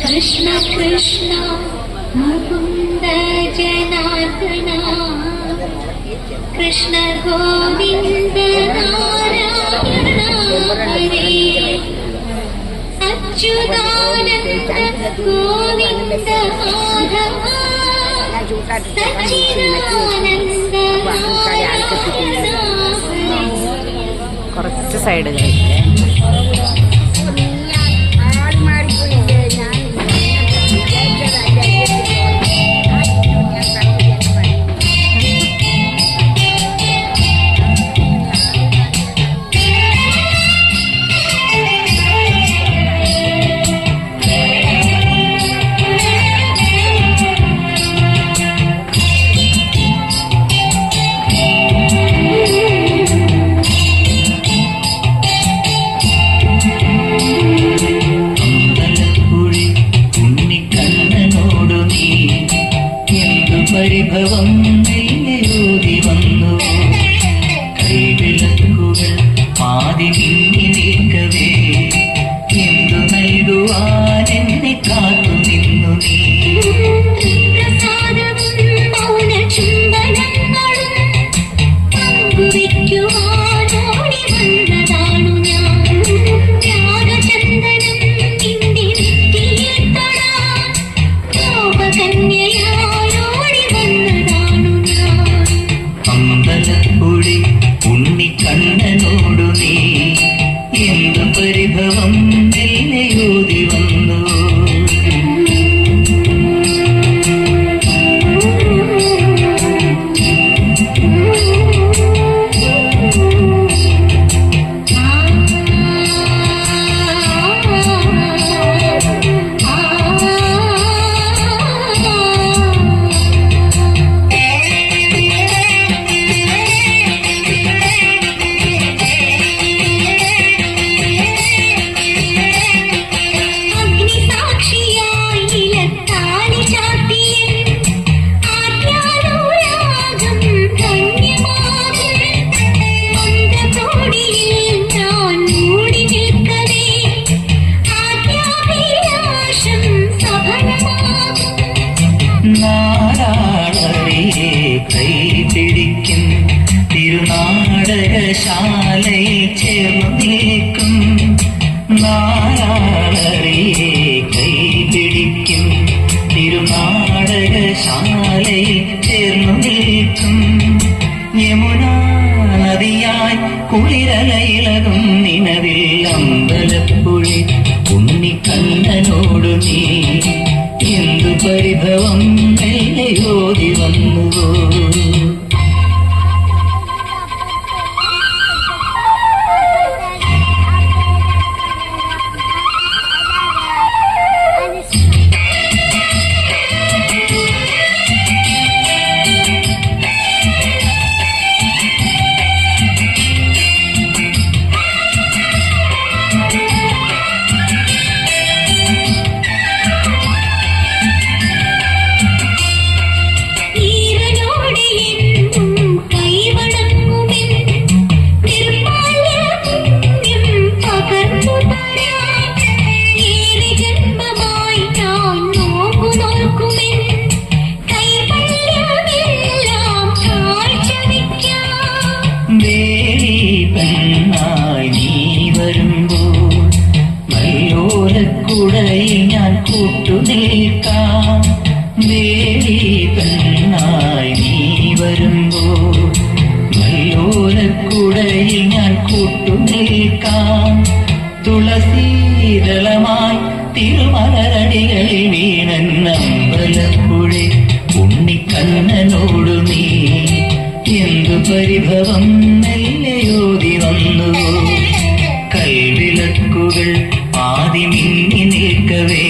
കൃഷ്ണ കൃഷ്ണ മുകുന്ദ ജനാർദ്ദന കൃഷ്ണ ഗോവിന്ദ നാരായണ ഹരേ അച്യുതാനന്ദ ഗോവിന്ദ മാധവ സച്ചിദാനന്ദ നാരായണ കുറച്ച് സൈഡുകൾ പരിഭവം നെയ്യോതി വന്നു കൈവിളക്കുകൾ പാതി നീങ്ങി നീക്കവേ എന്തു നൽകുവാനെന്നെ കാത്തു നിന്നു നീ അമ്പലപ്പുഴി ഉണ്ണിക്കണ്ണനോടു നീ എന്തു പരിഭവം നെയ്യോതി വന്നു നാരാളറിയെ കൈപിടിക്കും തിരുനാടകശാലയിൽ ചേർന്നു നിൽക്കും നാരാളറിയെ കൈപിടിക്കും തിരുനാടകശാലയിൽ ചേർന്നു നിൽക്കും യമുനാ നദിയായി കുളിരലയിളകും നിലവിൽ അമ്പലപ്പുഴി ഉണ്ണിക്കണ്ണനോടു നീ എന്തു പരിഭവം നെയ്യോതി വന്നുവോ പെണ്ണായി നീ വരുമ്പോൾ മയോലക്കുടയിൽ ഞാൻ കൂട്ടുനിൽക്കാം വേലി പെണ്ണായി നീ വരുമ്പോൾ മയോലക്കുടയിൽ ഞാൻ കൂട്ടുനിൽക്കാം തുളസീതളമായി തിരുമലരടികളിൽ വീണന്നമ്പലപ്പുഴി ഉണ്ണിക്കണ്ണനോടു നീ എന്തു പരിഭവം നെയ്യോതി വന്നുവോ കൈവിളക്കുകൾ പാതി മിന്നി നിൽക്കവേ